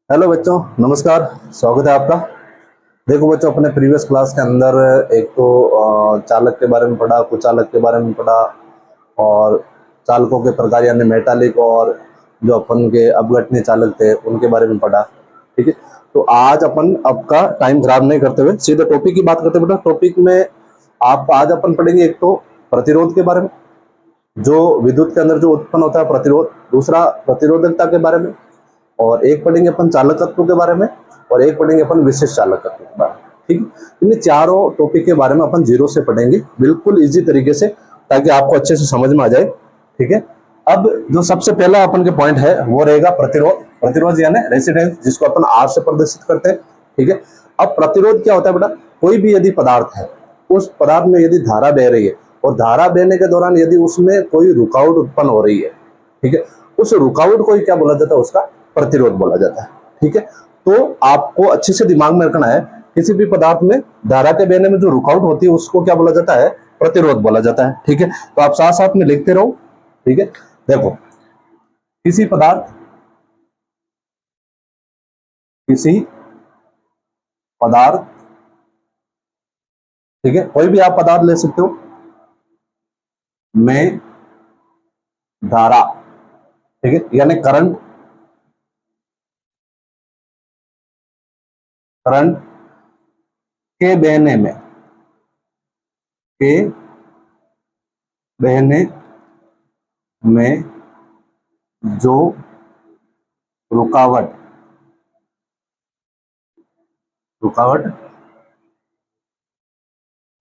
Hello बच्चों, नमस्कार। स्वागत है आपका। देखो बच्चों, अपने प्रीवियस क्लास के अंदर एक तो चालक के बारे में पढ़ा, कुचालक के बारे में पढ़ा और चालकों के प्रकार यानी मेटालिक और जो अपन के अपघटनीय चालक थे उनके बारे में पढ़ा। ठीक है, तो आज अपन आपका टाइम खराब नहीं करते हुए सीधे टॉपिक की बात करते बेटा। टॉपिक में आप आज अपन पढ़ेंगे एक तो प्रतिरोध के बारे में, जो विद्युत के अंदर जो उत्पन्न होता है प्रतिरोध, दूसरा प्रतिरोधकता के बारे में, और एक पढ़ेंगे अपन चालकत्व के बारे में, और एक पढ़ेंगे अपन विशिष्ट चालकत्व के बारे में। ठीक है, इन चारों टॉपिक के बारे में अपन जीरो से पढ़ेंगे, बिल्कुल इजी तरीके से, ताकि आपको अच्छे से समझ में आ जाए। ठीक है, अब जो सबसे पहला अपन के पॉइंट है वो रहेगा प्रतिरोध। प्रतिरोध यानी रेजिस्टेंस, जिसको अपन आर से प्रदर्शित करते हैं। ठीक है, अब प्रतिरोध क्या होता है बेटा? कोई भी यदि पदार्थ है, उस पदार्थ में यदि धारा बह रही है और धारा बहने के दौरान यदि उसमें कोई रुकावट उत्पन्न हो रही है, ठीक है, उस रुकावट को क्या बोला जाता है? उसका प्रतिरोध बोला जाता है। ठीक है, तो आपको अच्छे से दिमाग में रखना है, किसी भी पदार्थ में धारा के बहने में जो रुकावट होती है उसको क्या बोला जाता है? प्रतिरोध बोला जाता है। ठीक है, तो आप साथ साथ में लिखते रहो। ठीक है, देखो, किसी पदार्थ किसी पदार्थ ठीक है, कोई भी आप पदार्थ ले सकते हो, में धारा, ठीक है, यानी करंट, करंट के बहने में, के बहने में जो रुकावट रुकावट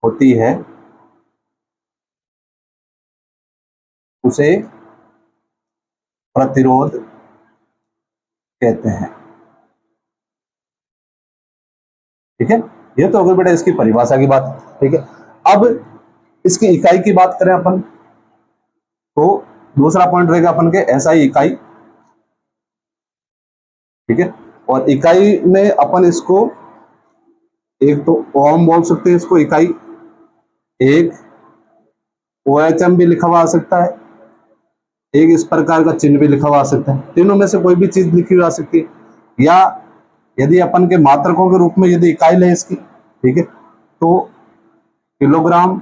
होती है उसे प्रतिरोध कहते हैं। ठीक है, ये तो हो गई बेटा इसकी परिभाषा की बात। ठीक है, अब इसकी इकाई की बात करें अपन, तो दूसरा पॉइंट रहेगा अपन के एसआई इकाई। ठीक है, और इकाई में अपन इसको एक तो ओम बोल सकते हैं, इसको इकाई, एक ओएचएम भी लिखा हुआ आ सकता है, एक इस प्रकार का चिन्ह भी लिखा हुआ आ सकता है। तीनों में से कोई भी चीज लिखी हुई आ सकती है, या यदि अपन के मात्रकों के रूप में यदि इकाई ले इसकी, ठीक है, तो किलोग्राम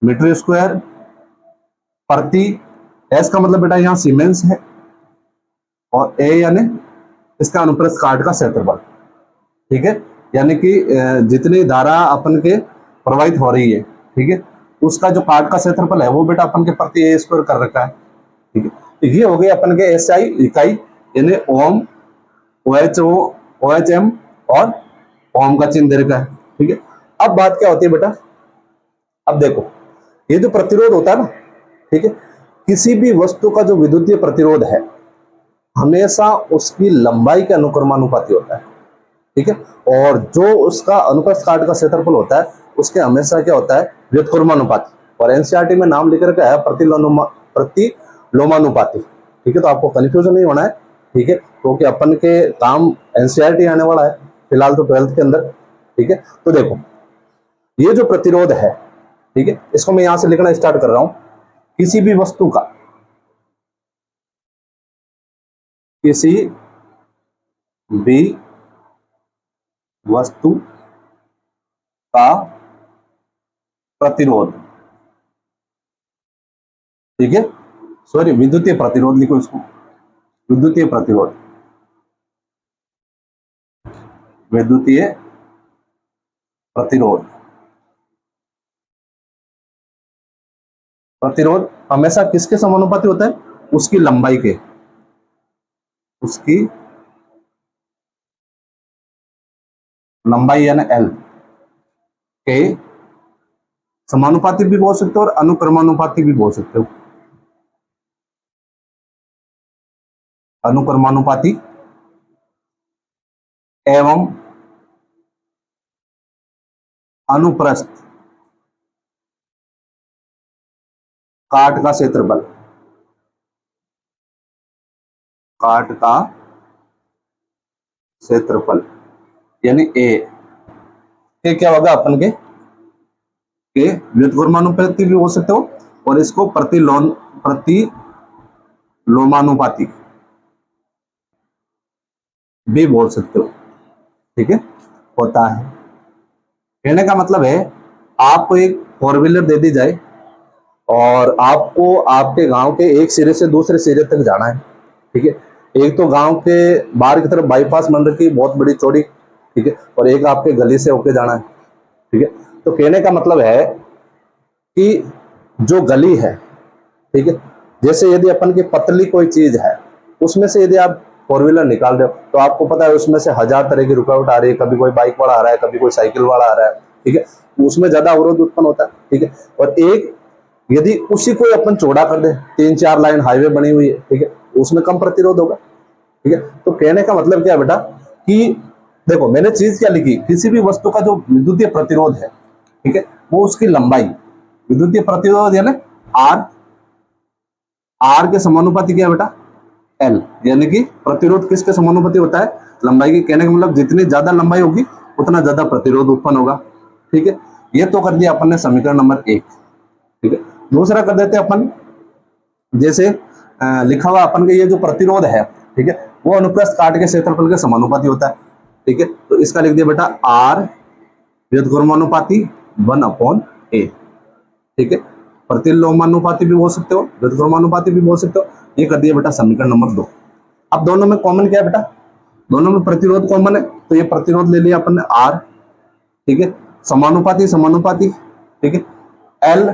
मीटर स्क्वायर प्रति, एस का मतलब बेटा यहाँ सीमेंस है, और ए यानी इसका अनुप्रस्थ काट का क्षेत्रफल। ठीक है, यानी कि जितनी धारा अपन के प्रवाहित हो रही है, ठीक है, उसका जो काट का क्षेत्रफल है वो बेटा अपन के प्रति ए स्क्वायर कर रखा है। ठीक है, तो ये हो गई अपन के एसआई इकाई, यानी ओम, ओएचओ, ओएचएम और ओम का चिन्ह दे रखा है। ठीक है, अब बात क्या होती है बेटा? अब देखो, ये जो प्रतिरोध होता है ना, ठीक है, किसी भी वस्तु का जो विद्युतीय प्रतिरोध है हमेशा उसकी लंबाई के अनुक्रमानुपाती होता है। ठीक है, और जो उसका अनुप्रस्थ काट का क्षेत्रफल होता है उसके हमेशा क्या होता है? व्युत्क्रमानुपाती। और एनसीईआरटी में नाम लिख रखा है प्रतिलोमानुपाती। ठीक है, तो आपको कंफ्यूजन नहीं होना है। ठीक है, क्योंकि अपन के काम एनसीईआरटी आने वाला है फिलहाल तो 12th के अंदर। ठीक है, तो देखो, ये जो प्रतिरोध है, ठीक है, इसको मैं यहां से लिखना स्टार्ट कर रहा हूं। किसी भी वस्तु का, किसी भी वस्तु का प्रतिरोध, ठीक है, सॉरी विद्युतीय प्रतिरोध लिखो इसको, विद्युतीय प्रतिरोध, विद्युतीय प्रतिरोध, प्रतिरोध हमेशा किसके समानुपाती होता है? उसकी लंबाई के, उसकी लंबाई यानी एल के समानुपाती भी बोल सकते हो और अनुक्रमानुपाती भी बोल सकते हो। अनुक्रमानुपाती एवं अनुप्रस्थ काट का क्षेत्रफल, काट का क्षेत्रफल यानी ए क्या होगा अपन के व्युत्क्रमानुपाती भी हो सकते हो और इसको प्रतिलोमानुपाती भी बोल सकते हो, ठीक है, होता है। कहने का मतलब है आपको एक फोर व्हीलर दे दी जाए और आपको आपके गांव के एक सिरे से दूसरे सिरे तक जाना है, ठीक है। एक तो गांव के बाहर की तरफ बाईपास बन रखी है बहुत बड़ी चौड़ी, ठीक है, और एक आपके गली से होके जाना है, ठीक है। तो कहने का मतलब है कि जो गली है, ठीक है, जैसे यदि अपन की पतली कोई चीज है उसमें से यदि आप फोर व्हीलर निकाल रहे हो तो आपको पता है उसमें से हजार तरह की रुकावट आ रही है, कभी कोई बाइक वाला आ रहा है, कभी कोई साइकिल वाला आ रहा है, ठीक है, उसमें ज्यादा अवरोध उत्पन्न होता है, ठीक है। और एक यदि उसी को अपन चौड़ा कर दे, 3-4 लाइन हाईवे बनी हुई है, ठीक है, उसमें कम प्रतिरोध होगा, ठीक है। तो कहने का मतलब क्या है बेटा कि देखो मैंने चीज क्या लिखी, किसी भी वस्तु का जो विद्युतीय प्रतिरोध है, ठीक है, वो उसकी लंबाई, विद्युतीय प्रतिरोध यानी आर, आर के समानुपाती क्या है बेटा, एल, यानी कि प्रतिरोध किसके समानुपाती होता है, लंबाई की। कहने का मतलब जितनी ज्यादा लंबाई होगी उतना ज्यादा प्रतिरोध उत्पन्न होगा, ठीक है। ये तो कर दिया अपन ने समीकरण नंबर 1, ठीक है। दूसरा कर देते अपन, जैसे लिखा हुआ अपन के ये जो प्रतिरोध है, ठीक है, वो अनुप्रस्थ काट के क्षेत्रफल के समानुपाती होता है, ठीक है। तो इसका लिख दिया बेटा आर व्युत्क्रमानुपाती 1/a, ठीक है। प्रतिलोमानुपाती भी बोल सकते हो, व्युत्क्रमानुपाती भी बोल सकते हो। ये कर दिया बेटा समीकरण नंबर 2। अब दोनों में कॉमन क्या है बेटा, दोनों में प्रतिरोध कॉमन है, तो ये प्रतिरोध ले लिया अपन ने आर, ठीक है। समानुपाती समानुपाती, ठीक है, एल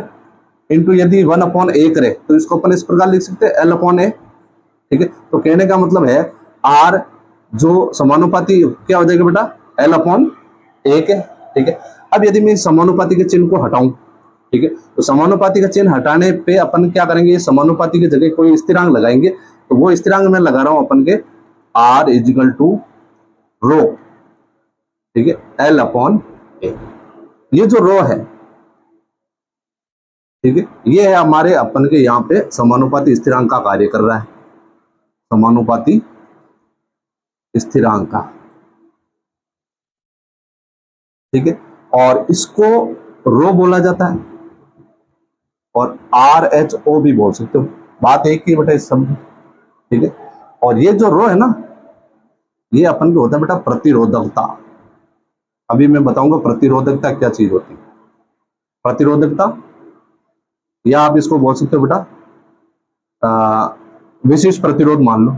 इंटू यदि 1/a करे तो इसको अपन इस प्रकार लिख सकते हैं L/a, ठीक है। तो कहने का मतलब है आर जो समानुपाती क्या हो जाएगा बेटा, L/a के, ठीक है। अब यदि मैं समानुपाती के चिन्ह को हटाऊं, ठीक है, तो समानुपाती का चिन्ह हटाने पे अपन क्या करेंगे, समानुपाती की जगह कोई स्थिरांक लगाएंगे, तो वो स्थिरांक मैं लगा रहा हूं अपन के R इजिकल टू रो, ठीक है, L/a। ये जो रो है, ठीक है, ये है हमारे अपन के यहाँ पे समानुपाती स्थिरांक का कार्य कर रहा है, समानुपाती स्थिरांक का, ठीक है। और इसको रो बोला जाता है और RHO भी बोल सकते हो, बात एक ही बेटा इस सब, ठीक है। और ये जो रो है ना, ये अपन को होता है बेटा प्रतिरोधकता। अभी मैं बताऊंगा प्रतिरोधकता क्या चीज होती है। प्रतिरोधकता या आप इसको बोल सकते हो बेटा विशिष्ट प्रतिरोध मान लो,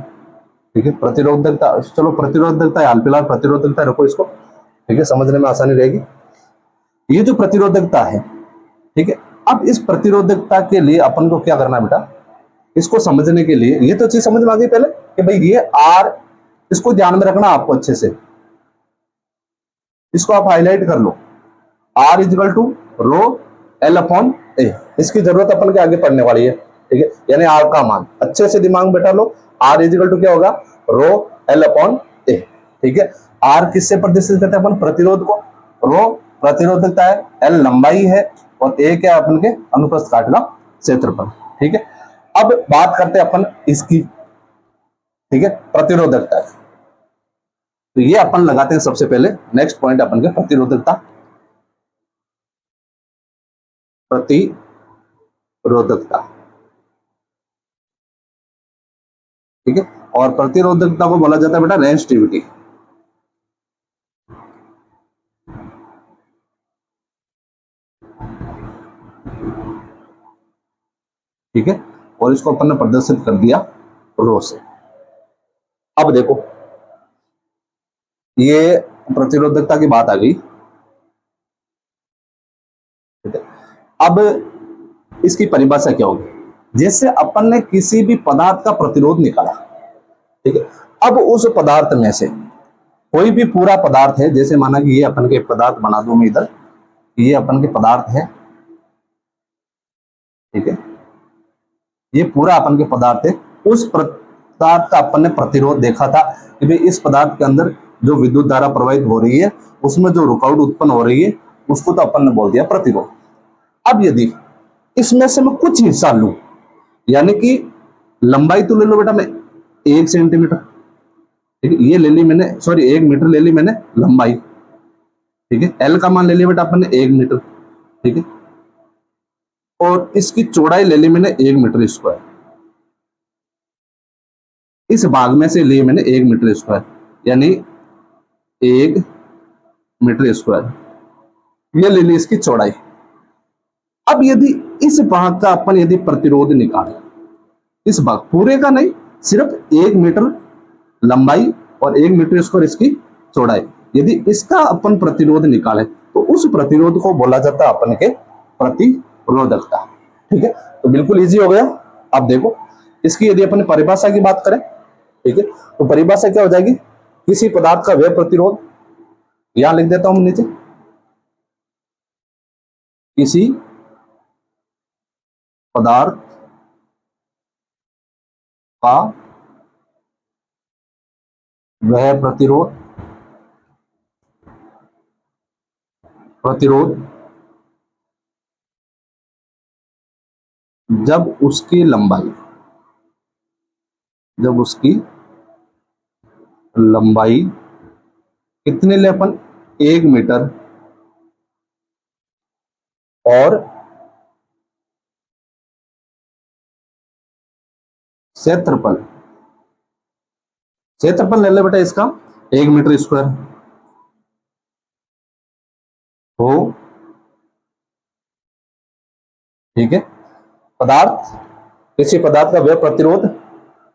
ठीक है। प्रतिरोधकता, चलो प्रतिरोधकता हाल फिलहाल प्रतिरोधकता रखो इसको, ठीक है, समझने में आसानी रहेगी। ये जो प्रतिरोधकता है, ठीक है, अब इस प्रतिरोधकता के लिए अपन को क्या करना है बेटा, इसको समझने के लिए ये तो चीज समझ में आ गई पहले कि भाई ये आर, इसको ध्यान में रखना आपको अच्छे से, इसको आप हाईलाइट कर लो, R is equal to rho L/a, इसकी जरूरत अपन के आगे पढ़ने वाली है, ठीक है। यानी आर का मान अच्छे से दिमाग में बैठा लो, आर इजिकल टू क्या होगा, रो L/a, ठीक है। आर किससे प्रदर्शित करते हैं अपन, प्रतिरोध को, रो प्रतिरोधकता है, एल लंबाई है और ए क्या है अपन के अनुप्रस्थ काट का क्षेत्रफल, ठीक है। अब बात करते हैं अपन इसकी, ठीक है, प्रतिरोधकता। तो ये अपन लगाते हैं सबसे पहले नेक्स्ट पॉइंट अपन के प्रतिरोधकता, प्रतिरोधकता, ठीक है। और प्रतिरोधकता को बोला जाता है बेटा रेजिस्टिविटी, ठीक है। और इसको अपन ने प्रदर्शित कर दिया रो से। अब देखो ये प्रतिरोधकता की बात आ गई, ठीक है। अब इसकी परिभाषा क्या होगी, जैसे अपन ने किसी भी पदार्थ का प्रतिरोध निकाला, ठीक है। अब उस पदार्थ में से कोई भी पूरा पदार्थ है, जैसे माना कि ये अपन के पदार्थ बना दूं मैं इधर, ये अपन के पदार्थ है, ठीक है, ये पूरा अपन के पदार्थ है। उस पदार्थ का अपन ने प्रतिरोध देखा था कि भाई इस पदार्थ के अंदर जो विद्युत धारा प्रवाहित हो रही है उसमें जो रुकावट उत्पन्न हो रही है उसको तो अपन ने बोल दिया प्रतिरोध। अब यदि इसमें से मैं कुछ हिस्सा लूं, यानी कि लंबाई तो ले लो बेटा मैं 1 सेंटीमीटर, ठीक है, ये ले ली मैंने, सॉरी 1 मीटर ले ली मैंने लंबाई, ठीक है। एल का मान ले लिया बेटा अपन ने 1 मीटर, ठीक है। और इसकी चौड़ाई ले ली मैंने 1 मीटर स्क्वायर, इस भाग में से लिए मैंने 1 मीटर स्क्वायर, यानी 1 मीटर स्क्वायर, ये ले ली इसकी चौड़ाई। अब यदि इस भाग का अपन यदि प्रतिरोध निकालें, इस भाग पूरे का नहीं, सिर्फ 1 मीटर लंबाई और 1 मीटर स्क्वायर इसकी चौड़ाई, यदि इसका अपन प्रतिरोध निकालें तो उस प्रतिरोध को बोला जाता है अपन के प्रतिरोधकता। ठीक है, तो बिल्कुल इजी हो गया। अब देखो इसकी यदि अपन परिभाषा की बात करें, ठीक है, तो परिभाषा क्या हो जाएगी, किसी पदार्थ का व्यय प्रतिरोध, यहां लिख देता हूं नीचे, किसी पदार्थ का व्यय प्रतिरोध जब उसकी लंबाई कितने ले अपन, 1 मीटर और क्षेत्रफल ले ले बेटा इसका 1 मीटर स्क्वायर हो। ठीक है, किसी पदार्थ का व्यय प्रतिरोध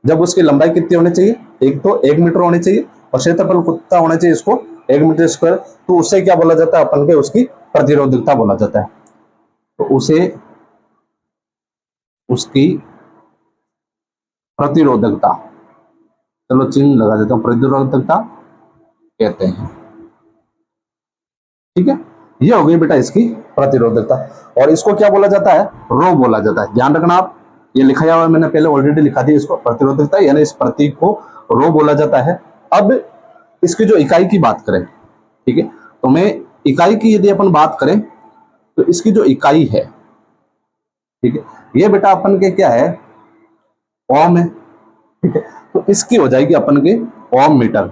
जब उसकी लंबाई कितनी होनी चाहिए, एक तो 1 मीटर होनी चाहिए और क्षेत्रफल कितना होना चाहिए इसको 1 मीटर स्क्वायर, तो उससे क्या बोला जाता है अपन के, उसकी प्रतिरोधकता बोला जाता है। तो उसे उसकी प्रतिरोधकता, चलो चिन्ह लगा देता हूं, प्रतिरोधकता कहते हैं। ठीक है, ये हो गई बेटा इसकी प्रतिरोधकता। और इसको क्या बोला जाता है, रो बोला जाता है। ध्यान रखना आप, ये लिखा हुआ है मैंने पहले ऑलरेडी लिखा दिया इसको, प्रतिरोधकता यानी इस प्रतीक को रो बोला जाता है। अब इसकी जो इकाई की बात करें, ठीक है, तो मैं इकाई की यदि अपन बात करें तो इसकी जो इकाई है, ठीक है, ये बेटा अपन के क्या है, ओम है। ठीक है, तो इसकी हो जाएगी अपन के ओम मीटर,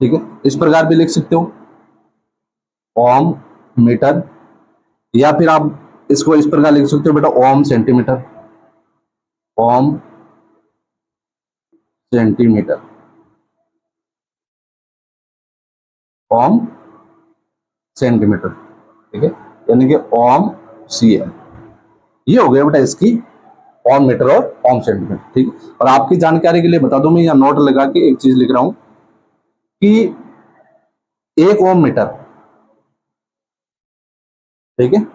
ठीक है, इस प्रकार भी लिख सकते हो ओम मीटर, या फिर आप इसको इस प्रकार लिख सकते हो बेटा ओम सेंटीमीटर, ठीक है, यानी कि ओम cm, ये हो गया बेटा इसकी ओम मीटर और ओम सेंटीमीटर। ठीक है, और आपकी जानकारी के लिए बता दूं, मैं यहाँ नोट लगा के एक चीज लिख रहा हूं कि 1 ओम मीटर, ठीक है,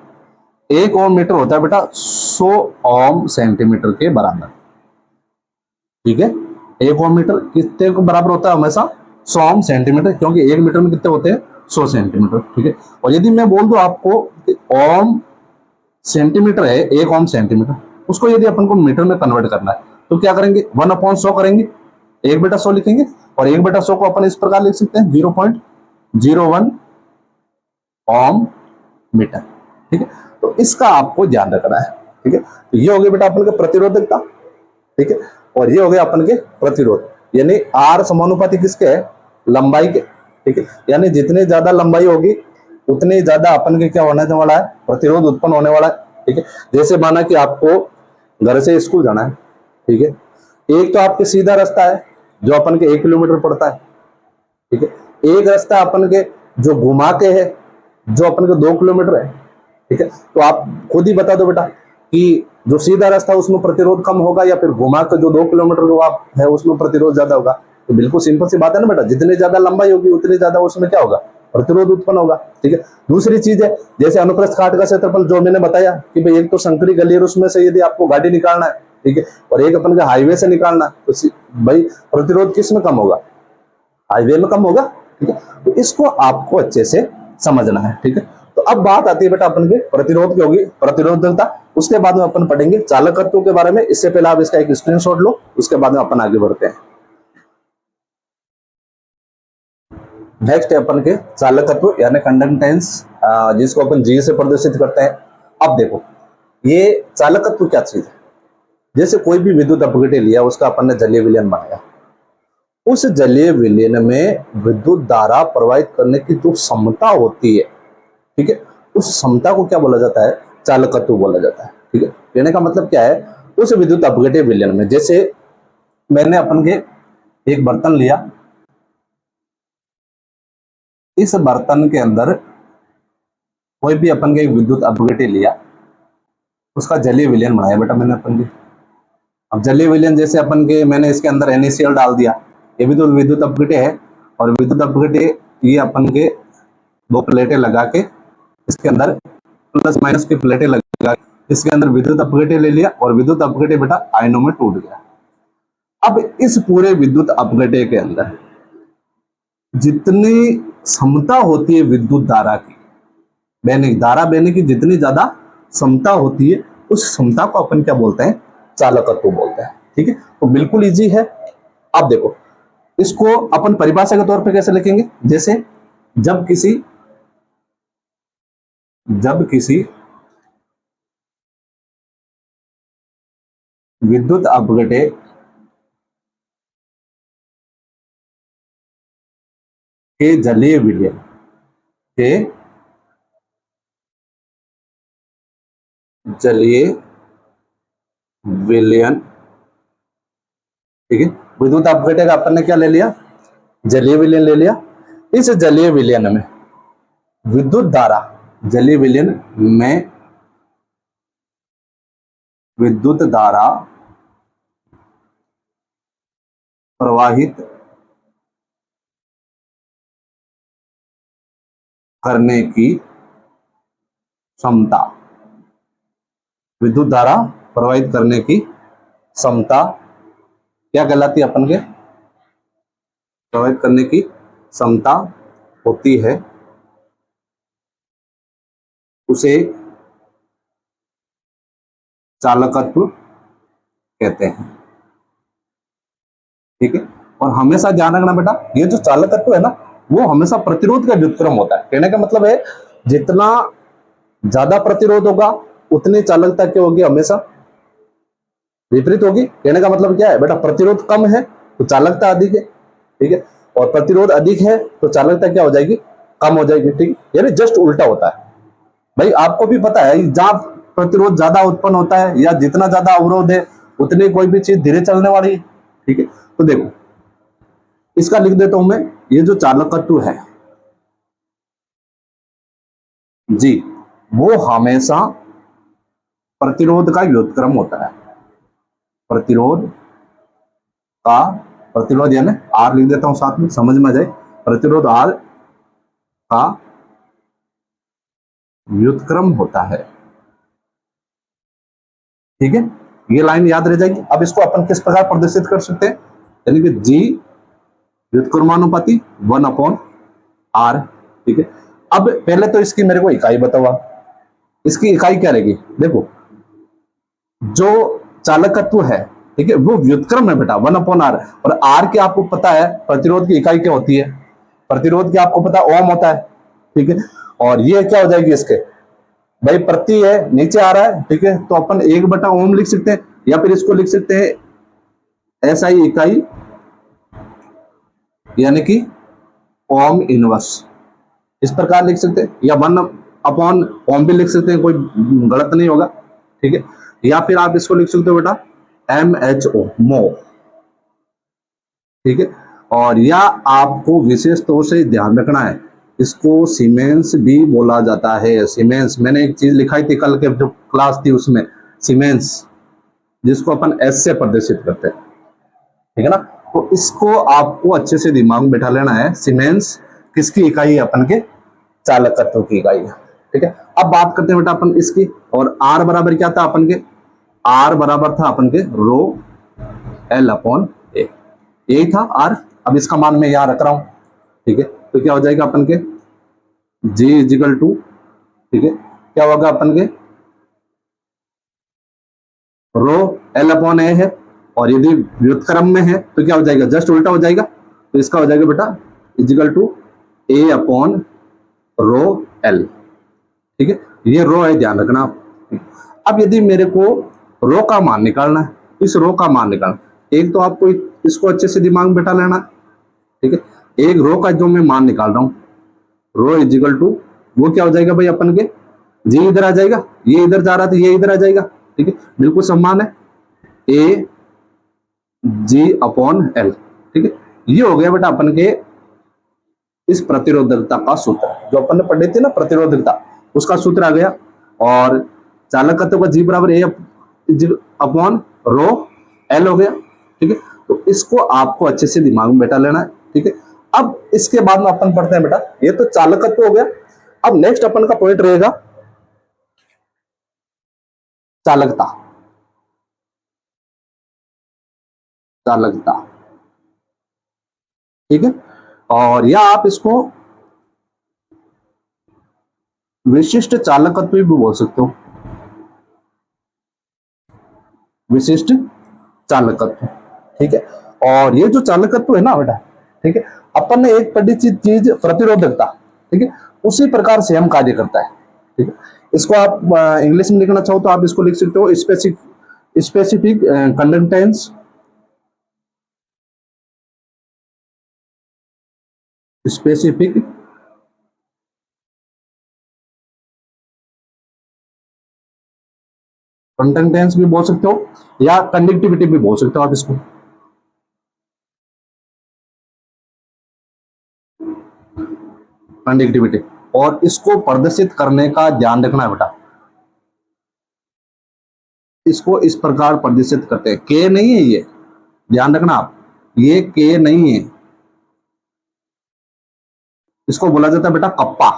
1 ओम मीटर होता है बेटा 100 ओम सेंटीमीटर के बराबर। ठीक है, 1 ओम मीटर कितने को बराबर होता है, हमेशा 100 ओम सेंटीमीटर, क्योंकि 1 मीटर में कितने होते हैं 100 सेंटीमीटर। ठीक है, और यदि मैं बोल दूं आपको कि ओम सेंटीमीटर है 1 ओम सेंटीमीटर, उसको यदि अपन को मीटर में कन्वर्ट करना है तो क्या करेंगे, 1/100 करेंगे, 1/100 लिखेंगे, और 1/100 को अपन इस प्रकार लिख सकते हैं 0.01 ओम मीटर। ठीक है, तो इसका आपको ध्यान रखना है। ठीक है, तो ये हो गई बेटा अपन के प्रतिरोधकता। ठीक है, और ये हो गया अपन के प्रतिरोध, यानी आर समानुपाती किसके है, लंबाई के। ठीक है, यानी जितनी ज्यादा लंबाई होगी उतनी ज्यादा अपन के क्या होने वाला है, प्रतिरोध उत्पन्न होने वाला है। ठीक है, जैसे माना कि आपको घर से स्कूल जाना है, ठीक है, एक तो आपके सीधा रास्ता है जो अपन के 1 किलोमीटर पड़ता है। ठीक है, एक रास्ता अपन के जो घुमा के है जो अपन के 2 किलोमीटर है। ठीक है, तो आप खुद ही बता दो बेटा कि जो सीधा रास्ता है उसमें प्रतिरोध कम होगा या फिर घुमा के जो 2 किलोमीटर है उसमें प्रतिरोध ज्यादा होगा। तो बिल्कुल सिंपल सी बात है ना बेटा, जितनी ज्यादा लंबाई होगी उतनी ज्यादा उसमें क्या होगा, प्रतिरोध उत्पन्न होगा। ठीक है, दूसरी चीज है जैसे अनुप्रस्थ काट का क्षेत्रफल जो मैंने बताया कि भाई एक तो संकरी गली है उसमें से यदि आपको गाड़ी निकालना है, ठीक है, और एक अपन का हाईवे से निकालना है, तो भाई प्रतिरोध किस में कम होगा, हाईवे में कम होगा। ठीक है, तो इसको आपको अच्छे से समझना है। ठीक है, तो अब बात आती है बेटा अपन के प्रतिरोध की होगी प्रतिरोधकता, उसके बाद में अपन पढ़ेंगे चालकत्व के बारे में। इससे पहले आप इसका एक स्क्रीनशॉट लो, उसके बाद में अपन आगे बढ़ते हैं। नेक्स्ट है अपन के चालकत्व यानी कंडक्टेंस, जिसको अपन जी से प्रदर्शित करते हैं। अब देखो ये चालकत्व क्या चीज है, जैसे कोई भी विद्युत अपघटन लिया, उसका अपन ने जलीय विलयन बनाया, उस जलीय विलयन में विद्युत धारा प्रवाहित करने की जो क्षमता होती है, ठीक है, उस क्षमता को क्या बोला जाता है, चालकत्व बोला जाता है। ठीक है, कहने का मतलब क्या है, उस विद्युत अपघट्य विलयन में, जैसे मैंने अपन के एक बर्तन लिया, इस बर्तन के अंदर कोई भी अपन के विद्युत अपघट्य लिया, उसका जलीय विलयन बनाया बेटा मैंने अपन के। अब जलीय विलयन जैसे अपन के मैंने इसके अंदर NaCl डाल दिया, ये भी तो विद्युत अपघट्य है। और विद्युत अपघट्य ये अपन के दो प्लेटें लगा के इसके अंदर प्लस माइनस की प्लेटें लगा के इसके अंदर विद्युत अपघट्य ले लिया, और विद्युत अपघट्य बेटा आयनों में टूट गया। अब इस पूरे विद्युत अपघट्य के अंदर जितनी क्षमता होती है विद्युत धारा की, धारा बहने की जितनी ज्यादा क्षमता होती है, उस क्षमता को अपन क्या बोलते हैं, चालकत्व बोलते हैं। ठीक है, तो बिल्कुल इजी है। अब देखो इसको अपन परिभाषा के तौर पे कैसे लिखेंगे, जैसे जब किसी विद्युत अपघट्य के जलीय विलयन, ठीक है, विद्युत अपघट्य का अपन ने क्या ले लिया, जलीय विलयन ले लिया। इस जलीय विलयन में विद्युत धारा, जलीय विलयन में विद्युत धारा प्रवाहित करने की क्षमता, विद्युत धारा प्रवाहित करने की क्षमता क्या कहलाती है, अपन के प्रवाहित करने की क्षमता होती है, उसे चालकत्व कहते हैं। ठीक है, और हमेशा ध्यान रखना बेटा, ये जो चालकत्व है ना, वो हमेशा प्रतिरोध का व्युत्क्रम होता है। कहने का मतलब है जितना ज्यादा प्रतिरोध होगा उतनी चालकता क्या होगी, हमेशा विपरीत होगी। कहने का मतलब क्या है बेटा, प्रतिरोध कम है तो चालकता अधिक है। ठीक है, और प्रतिरोध अधिक है तो चालकता क्या हो जाएगी, कम हो जाएगी। ठीक, यानी जस्ट उल्टा होता है। भाई आपको भी पता है जहां प्रतिरोध ज्यादा उत्पन्न होता है या जितना ज्यादा अवरोध है उतनी कोई भी चीज धीरे चलने वाली है। ठीक है, तो देखो इसका लिख देता हूं मैं, ये जो चालकत्व है जी, वो हमेशा प्रतिरोध का व्युत्क्रम होता है। प्रतिरोध यानी आर लिख देता हूं साथ में, समझ में आ जाए, प्रतिरोध आर का व्युत्क्रम होता है। ठीक है, ये लाइन याद रह जाएगी। अब इसको अपन किस प्रकार प्रदर्शित कर सकते हैं, यानी कि जी व्युत्क्रमानुपाती 1/r। ठीक है, अब पहले तो इसकी मेरे को इकाई बताओ, इसकी इकाई क्या रहेगी। देखो जो चालकत्व है, ठीक है, वो व्युत्क्रम है बेटा 1/r, और r की आपको पता है प्रतिरोध की इकाई क्या होती है, प्रतिरोध की आपको पता है ओम होता है। ठीक है, और ये क्या हो जाएगी इसके, भाई प्रति है नीचे आ रहा है। ठीक है, तो अपन 1/ओम लिख सकते हैं, या फिर इसको लिख सकते हैं SI इकाई, यानी कि ओम इनवर्स, इस प्रकार लिख सकते हैं, या 1/ओम भी लिख सकते हैं, कोई गलत नहीं होगा। ठीक है, या फिर आप इसको लिख सकते हो बेटा MHO, मो। ठीक है, और या आपको विशेष तौर से ध्यान रखना है, इसको सीमेंस भी बोला जाता है। सीमेंस, मैंने एक चीज लिखाई थी कल के जो क्लास थी उसमें, सीमेंस, जिसको अपन S से प्रदर्शित करते हैं। ठीक है ना, तो इसको आपको अच्छे से दिमाग में बैठा लेना है। सीमेंस किसकी इकाई है, अपन के चालकत्व की इकाई है। ठीक है, अब बात करते हैं बेटा अपन इसकी, और R बराबर क्या था अपन के, R बराबर था अपन के रो L/A, यही था R। अब इसका मान मैं यहां रख रहा हूं। ठीक है, तो क्या हो जाएगा अपन के G इजिकल टू, ठीक है, क्या होगा अपन के रो L/A है, और यदि व्युत्क्रम में है तो क्या हो जाएगा, जस्ट उल्टा हो जाएगा। तो इसका हो जाएगा बेटा इजिकल टू A/ρL। ठीक है, ये रो है, ध्यान रखना आप। अब यदि मेरे को रो का मान निकालना है, इस रो का मान निकालना, एक तो आपको इसको अच्छे से दिमाग में बैठा लेना। ठीक है, एक रो का जो मैं मान निकाल रहा हूं, रो इजिकल टू, वो क्या हो जाएगा भाई अपन के, जी इधर आ जाएगा, ये इधर जा रहा था, ये इधर आ जाएगा। ठीक है, बिल्कुल समान है। ए जी अपॉन एल। ठीक है, ये हो गया बेटा अपन के इस प्रतिरोधकता का सूत्र, जो अपन ने पढ़ी थी ना प्रतिरोधकता, उसका सूत्र आ गया। और चालकत्व का जी बराबर ए अपॉन रो एल हो गया। ठीक है, तो इसको आपको अच्छे से दिमाग में बैठा लेना है। ठीक है, अब इसके बाद में अपन पढ़ते हैं बेटा, ये तो चालकत्व हो गया। अब नेक्स्ट अपन का पॉइंट रहेगा चालकता। चालकता, ठीक है, और या आप इसको विशिष्ट चालकत्व भी बोल सकते हो, विशिष्ट चालकत्व। ठीक है, और ये जो चालकत्व है ना बेटा, ठीक है, अपन ने एक पढ़ी चीज प्रतिरोधकता, ठीक है, उसी प्रकार से हम कार्य करता है। ठीक है, इसको आप इंग्लिश में लिखना चाहो तो आप इसको लिख सकते हो स्पेसिफिक कंडक्टेंस, स्पेसिफिक कंडक्टेंस भी बोल सकते हो या कंडक्टिविटी भी बोल सकते हो आप इसको। कंडक्टिविटी, और इसको प्रदर्शित करने का ध्यान रखना है बेटा, इसको इस प्रकार प्रदर्शित करते हैं, के नहीं है ये, ध्यान रखना आप, ये के नहीं है, इसको बोला जाता है बेटा कप्पा।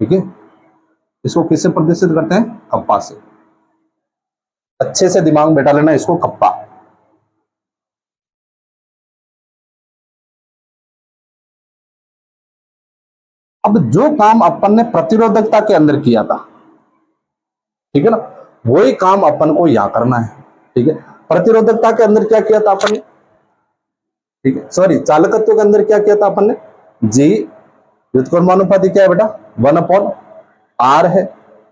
ठीक है, इसको किससे प्रदर्शित करते हैं, कप्पा से। अच्छे से दिमाग में बैठा लेना इसको, कप्पा। अब जो काम अपन ने प्रतिरोधकता के अंदर किया था, ठीक है ना, वही काम अपन को यहां करना है। ठीक है, प्रतिरोधकता के अंदर क्या किया था अपन ने, ठीक है, सॉरी चालकत्व के अंदर क्या किया था अपन ने, जी व्युत्क्रमानुपाती क्या है बेटा, 1/r है।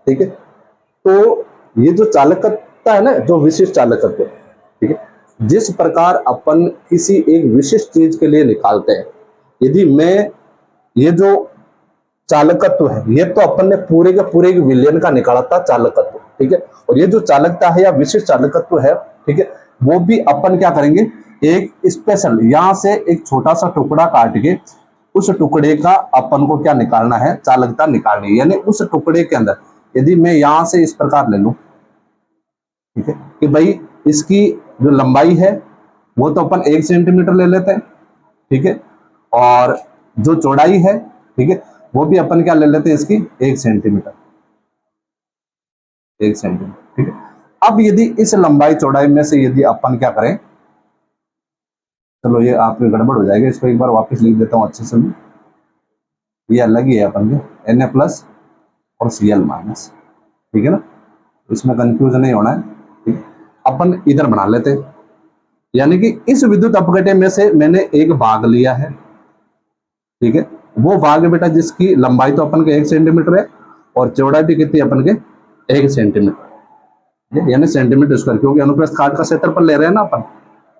ठीक है, तो ये जो चालकत्व है ना, जो विशिष्ट चालकत्व, ठीक है, जिस प्रकार अपन किसी एक विशिष्ट चीज के लिए निकालते हैं, यदि मैं ये जो चालकत्व है, ये तो अपन ने पूरे के पूरे विलयन का निकाला था चालकत्व। ठीक है, और ये जो चालकता है या विशिष्ट चालकत्व है, ठीक है, वो भी अपन क्या करेंगे, एक स्पेशल यहां से एक छोटा सा टुकड़ा काट के उस टुकड़े का अपन को क्या निकालना है, चालकता निकालनी है। यानी उस टुकड़े के अंदर यदि मैं यहां से इस प्रकार ले लूं, ठीक है, कि भाई इसकी जो लंबाई है वो तो अपन 1 सेंटीमीटर ले लेते हैं। ठीक है, और जो चौड़ाई है, ठीक है, वो भी अपन क्या ले लेते हैं, इसकी 1 सेंटीमीटर, 1 सेंटीमीटर। ठीक है, अब यदि इस लंबाई चौड़ाई में से यदि अपन क्या करें, चलो ये आपकी गड़बड़ हो जाएगा, इसको एक बार वापस लिख देता हूं अच्छे से। ये अलग ही है अपन के, Na प्लस और Cl माइनस। ठीक है ना, इसमें कंफ्यूजन नहीं होना है। ठीक है, अपन इधर बना लेते हैं, यानी कि इस विद्युत अपघट्य में से मैंने एक भाग लिया है। ठीक है, वो भाग है बेटा जिसकी लंबाई तो अपन के 1 सेंटीमीटर है और चौड़ाई भी कितनी अपन के 1 सेंटीमीटर, यानी सेंटीमीटर स्क्वायर, क्योंकि अनुप्रस्थ काट का क्षेत्रफल ले रहे हैं ना अपन।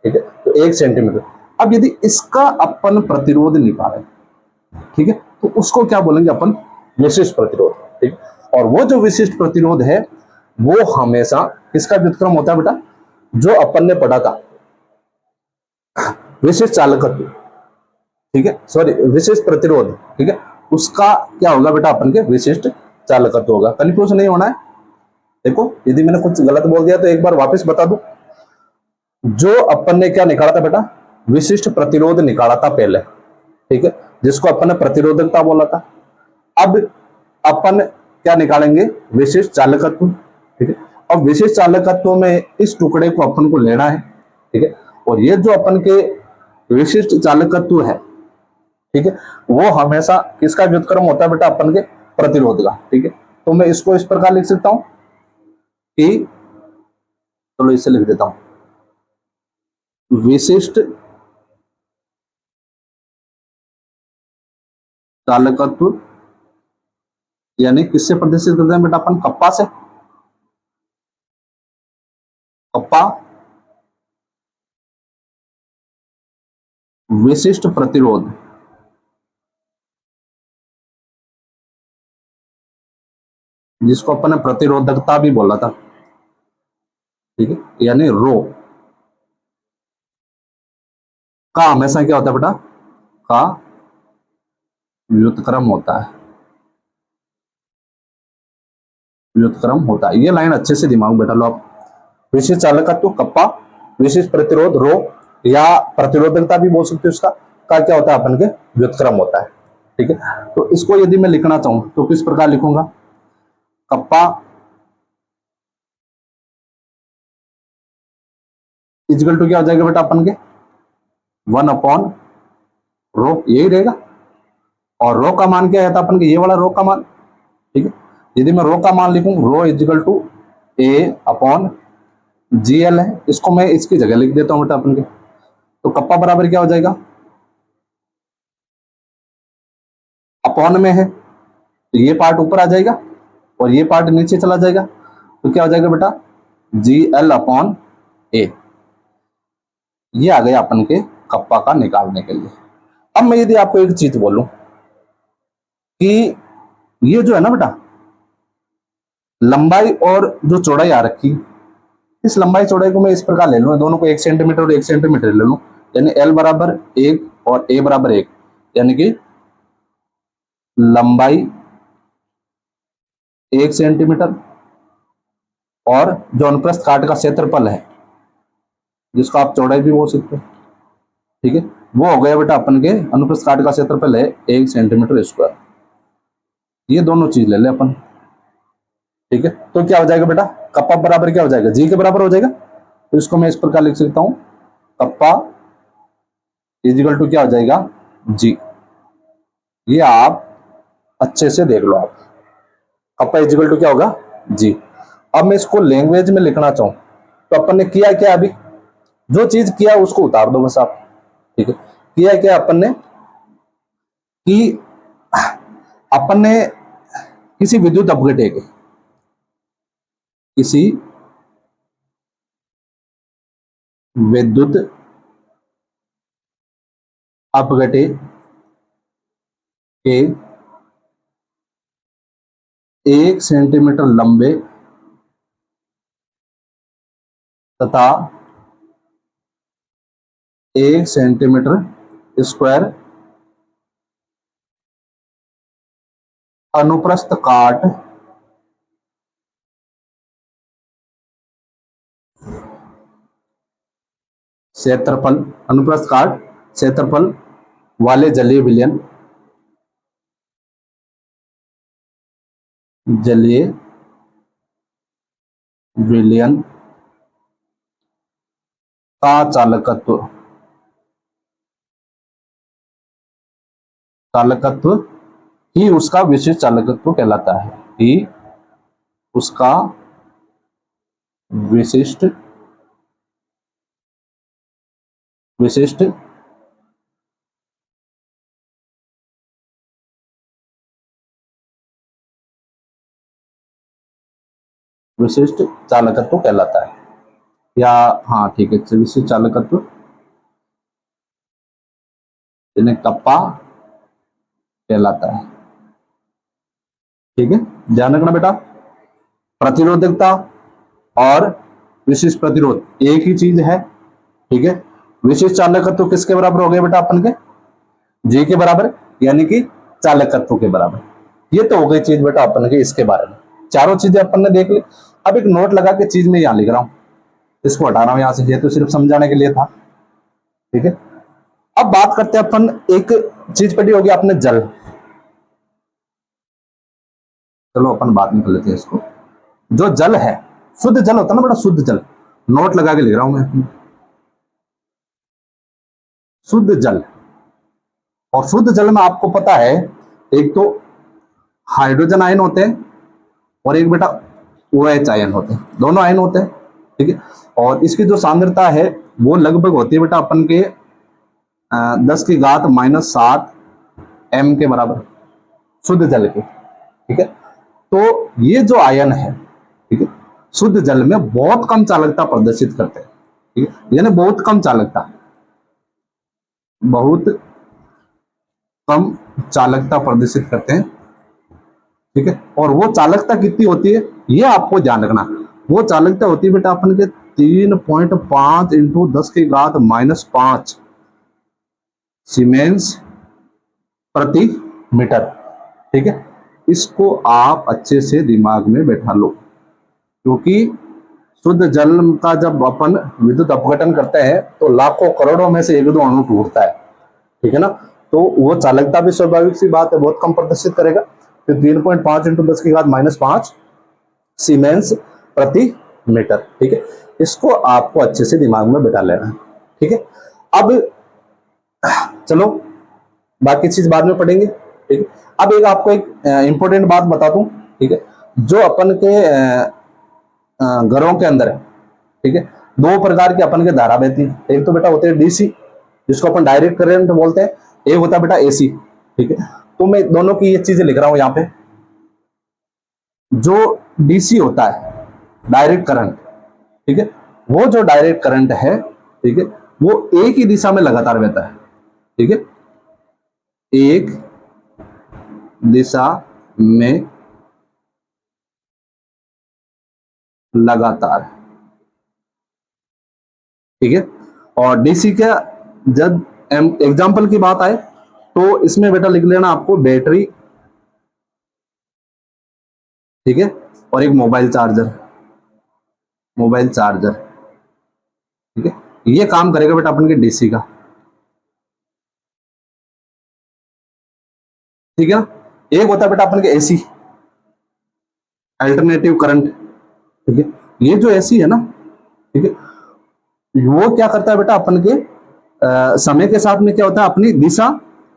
ठीक है, तो 1 सेंटीमीटर। अब यदि इसका अपन प्रतिरोध निकालें, ठीक है, तो उसको क्या बोलेंगे अपन, विशिष्ट प्रतिरोध। ठीक, और वो जो विशिष्ट प्रतिरोध है वो हमेशा किसका व्युत्क्रम होता है बेटा, जो अपन ने पढ़ा था विशिष्ट चालकत्व, ठीक है, सॉरी विशिष्ट प्रतिरोध। ठीक है, उसका क्या होगा बेटा, अपन के विशिष्ट चालकत्व होगा। कंफ्यूज नहीं होना है। देखो यदि मैंने कुछ गलत बोल दिया तो एक बार वापस बता दूं, जो अपन ने क्या निकाला था बेटा, विशिष्ट प्रतिरोध निकाला था पहले। ठीक है, जिसको अपन ने प्रतिरोधकता बोला था। अब अपन क्या निकालेंगे, विशिष्ट चालकत्व। ठीक है, अब विशिष्ट चालकत्व में इस टुकड़े को अपन को लेना है। ठीक है, और ये जो अपन के विशिष्ट चालकत्व है, ठीक है, वो हमेशा किसका व्युत्क्रम होता है बेटा, अपन के प्रतिरोध का। ठीक है, तो मैं इसको इस प्रकार लिख सकता हूं कि, चलो इसे लिख देता हूं, विशिष्ट चालकत्व यानी किससे प्रदर्शित करते हैं बेटा अपन, कप्पा से। कप्पा विशिष्ट प्रतिरोध, जिसको अपन ने प्रतिरोधकता भी बोला था, ठीक है, यानी रो का हमेशा क्या होता है बेटा, का व्युत्क्रम होता है, व्युत्क्रम होता है। ये लाइन अच्छे से दिमाग में बैठा लो आप। विशेष चालकत्व कप्पा, विशेष प्रतिरोध रो, या प्रतिरोधकता भी बोल सकते हो उसका, का क्या होता है अपन के व्युत्क्रम होता है, ठीक है। तो इसको यदि मैं लिखना चाहूं तो किस प्रकार लिखूंगा, कप्पा इजिकल टू क्या हो जाएगा बेटा अपन के 1/रो, यही रहेगा। और रो का मान क्या है था अपन के, ये वाला रो का मान, ठीक है। यदि मैं रो का मान लिखूं, रो इजिकल टू A/GL है, इसको मैं इसकी जगह लिख देता हूं बेटा अपन के। तो कप्पा बराबर क्या हो जाएगा, अपॉन में है तो ये पार्ट ऊपर आ जाएगा और ये पार्ट नीचे चला जाएगा, तो क्या हो जाएगा बेटा GL/A। ये आ गया अपन के कप्पा का निकालने के लिए। अब मैं यदि आपको एक चीज बोलूं कि ये जो है ना बेटा, लंबाई और जो चौड़ाई आ रखी, इस लंबाई चौड़ाई को मैं इस प्रकार ले लूँ, दोनों को 1 सेंटीमीटर और 1 सेंटीमीटर ले लूँ, यानी L बराबर 1 और A बराबर 1, यानी कि लंबाई 1 सेंटीमीटर और जो अनुप्रस्थ काट का क्षेत्रफल है, जिसको आप चौड़ाई भी बोल सकते हो, ठीक है, वो हो गया बेटा अपन के अनुप्रस्थ काट का क्षेत्रफल है 1 सेंटीमीटर स्क्वायर। ये दोनों चीज ले ले अपन, ठीक है। तो क्या हो जाएगा बेटा, कप्पा बराबर क्या हो जाएगा, जी के बराबर हो जाएगा। तो इसको मैं इस प्रकार लिख सकता हूं, कप्पा इजिकल टू क्या हो जाएगा, जी। ये आप अच्छे से देख लो आप, कप्पा इजिकल टू क्या होगा, जी। अब मैं इसको लैंग्वेज में लिखना चाहूं तो अपन ने किया क्या, अभी जो चीज किया उसको उतार दो बस आप, ठीक है। किया क्या अपन ने कि अपन ने किसी विद्युत अपघटे के, किसी विद्युत अपघटे के 1 सेंटीमीटर लंबे तथा 1 सेंटीमीटर स्क्वायर अनुप्रस्थ काट क्षेत्रफल, अनुप्रस्थ काट क्षेत्रफल वाले जलीय विलयन, जलीय विलयन का चालकत्व, चालकत्व ही उसका विशिष्ट चालकत्व कहलाता है, ही उसका विशिष्ट विशिष्ट विशिष्ट चालकत्व कहलाता है, या हाँ ठीक है, विशिष्ट चालकत्व इन्हें कप्पा कहलाता है, ठीक है। ध्यान रखना बेटा, प्रतिरोधकता और विशिष्ट प्रतिरोध एक ही चीज है, ठीक है। विशिष्ट चालकत्व किसके बराबर हो गया बेटा अपन के, जी के बराबर, यानी कि चालकत्व के बराबर। ये तो हो गई चीज बेटा अपन के इसके बारे में, चारों चीजें अपन ने देख ली। अब एक नोट लगा के चीज में यहां लिख रहा हूं, इसको हटा रहा हूं यहां से, ये तो सिर्फ समझाने के लिए था, ठीक है। अब बात करते हैं अपन, एक चीज पढ़ी होगी आपने, जल। चलो अपन बात में कर लेते हैं इसको। जो जल है, शुद्ध जल होता है ना बेटा, शुद्ध जल, नोट लगा के लिख रहा हूं मैं, शुद्ध जल। और शुद्ध जल में आपको पता है, एक तो हाइड्रोजन आयन होते हैं और एक बेटा OH आयन होते हैं, दोनों आयन होते हैं, ठीक है। और इसकी जो सांद्रता है वो लगभग होती है बेटा अपन के 10⁻⁻7 m के बराबर, शुद्ध जल के, ठीक है। तो ये जो आयन है, ठीक है, शुद्ध जल में बहुत कम चालकता प्रदर्शित करते हैं, ठीक है, यानी बहुत कम चालकता, बहुत कम चालकता प्रदर्शित करते हैं। ठीक है। और वो चालकता कितनी होती है ये आपको ध्यान रखना। वो चालकता होती है बेटा अपन के 3.5 इंटू 10⁻⁻5 सीमेंस प्रति मीटर। ठीक है, इसको आप अच्छे से दिमाग में बैठा लो, क्योंकि शुद्ध जल का जब अपन विद्युत अपघटन करते हैं तो लाखों करोड़ों में से एक दो अणु टूटता है। ठीक है ना, तो वो चालकता भी स्वाभाविक सी बात है बहुत कम प्रदर्शित करेगा। तो 3.5 इंटू 10⁻⁵ सीमेंस प्रति मीटर। ठीक है, इसको आपको अच्छे से दिमाग में बैठा लेना है। ठीक है, अब चलो बाकी चीज बाद में पढ़ेंगे। ठीक है, अब एक आपको एक इंपॉर्टेंट बात बता दूं। ठीक है, जो अपन के घरों के अंदर है, ठीक है, दो प्रकार के अपन के धारा बहती है। एक तो बेटा होते हैं डीसी, जिसको अपन डायरेक्ट करंट बोलते हैं, एक होता है बेटा एसी। ठीक है, तो मैं दोनों की ये चीजें लिख रहा हूं यहाँ पे। जो डीसी होता है डायरेक्ट करंट, ठीक है, वो जो डायरेक्ट करंट है, ठीक है, वो एक ही दिशा में लगातार बहता है। ठीक है, एक दिशा में लगातार। ठीक है, और डीसी का जब एग्जाम्पल की बात आए तो इसमें बेटा लिख लेना आपको बैटरी, ठीक है, और एक मोबाइल चार्जर। मोबाइल चार्जर, ठीक है, ये काम करेगा बेटा अपन के डीसी का। ठीक है ना, एक होता है बेटा अपन के एसी, अल्टरनेटिव करंट। ठीक है, ये जो एसी है ना, ठीक है, वो क्या करता है बेटा अपन के समय के साथ में क्या होता है, अपनी दिशा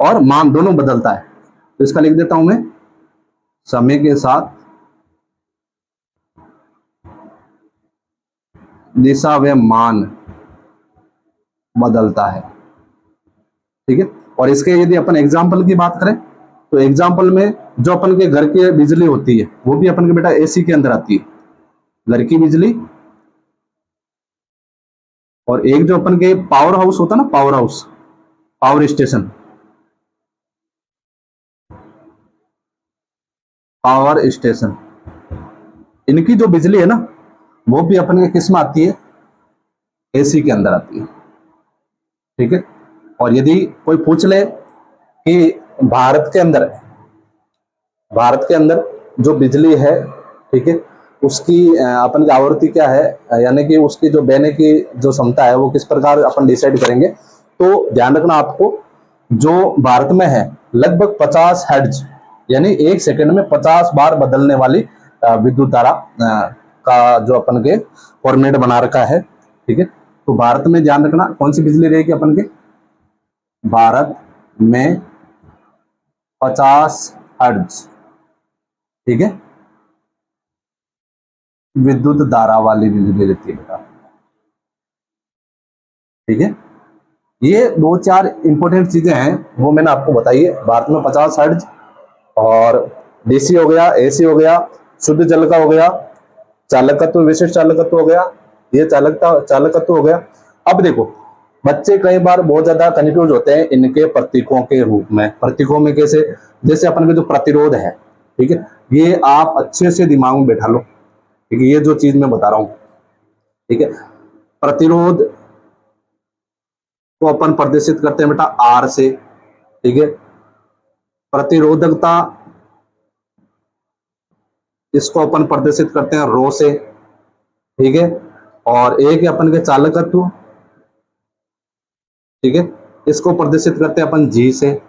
और मान दोनों बदलता है। तो इसका लिख देता हूं मैं, समय के साथ दिशा व मान बदलता है। ठीक है, और इसके यदि अपन एग्जाम्पल की बात करें तो एग्जाम्पल में जो अपन के घर की बिजली होती है वो भी अपन के बेटा एसी के अंदर आती है, घर की बिजली। और एक जो अपन के पावर हाउस होता है ना, power house, power station, power station, इनकी जो बिजली है ना वो भी अपन के किस में आती है, एसी के अंदर आती है। ठीक है, और यदि कोई पूछ ले कि भारत के अंदर जो बिजली है, ठीक है, उसकी अपन की आवृत्ति क्या है, यानी कि उसकी जो बहने की जो क्षमता है वो किस प्रकार अपन डिसाइड करेंगे। तो ध्यान रखना आपको, जो भारत में है लगभग 50 हर्ट्ज, यानी एक सेकंड में 50 बार बदलने वाली विद्युत धारा का जो अपन के फॉर्मेट बना रखा है। ठीक है, तो भारत में ध्यान रखना कौन सी बिजली रहेगी अपन के, भारत में 50 हर्ट्ज, ठीक है, विद्युत धारा वाली बिजली रहती है बेटा। ठीक है, ये दो चार इंपॉर्टेंट चीजें हैं वो मैंने आपको बताई है। भारत में 50 हर्ट्ज, और डीसी हो गया, एसी हो गया, शुद्ध जल का हो गया, चालकत्व, विशिष्ट चालकत्व हो गया, ये चालकत्व हो गया। अब देखो बच्चे कई बार बहुत ज्यादा कंफ्यूज होते हैं इनके प्रतीकों के रूप में। प्रतीकों में कैसे, जैसे अपन के जो प्रतिरोध है, ठीक है, ये आप अच्छे से दिमाग में बैठा लो। ठीक है, ये जो चीज मैं बता रहा हूं, ठीक है, प्रतिरोध को अपन प्रदर्शित करते हैं बेटा आर से। ठीक है, प्रतिरोधकता इसको अपन प्रदर्शित करते हैं रो से। ठीक है, और एक है अपन के चालकत्व, ठीक है, इसको प्रदर्शित करते हैं अपन जी से।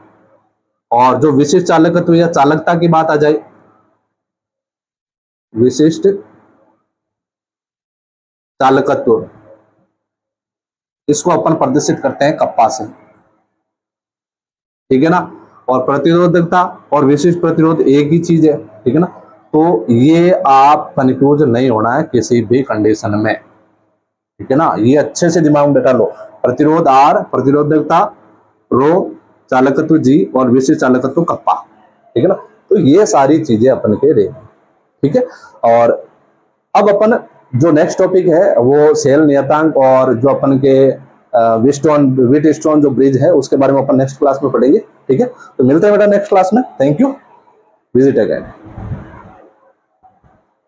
और जो विशिष्ट चालकत्व या चालकता की बात आ जाए, विशिष्ट चालकत्व, इसको अपन प्रदर्शित करते हैं कप्पा से। ठीक है ना, और प्रतिरोधकता और विशिष्ट प्रतिरोध एक ही चीज है। ठीक है ना, तो ये आप कंफ्यूज नहीं होना है किसी भी कंडीशन में। ठीक है ना, ये अच्छे से दिमाग में बैठा लो। प्रतिरोध आर, प्रतिरोधकता रो, चालकत्व जी, और विशिष्ट चालकत्व कप्पा। ठीक है ना, तो ये सारी चीजें अपन के रहे। ठीक है, और अब अपन जो नेक्स्ट टॉपिक है वो सेल नियतांक और जो अपन के व्हीटस्टोन जो ब्रिज है उसके बारे में अपन नेक्स्ट क्लास में पढ़ेंगे। ठीक है, तो मिलते हैं बेटा नेक्स्ट क्लास में। Thank you, visit again.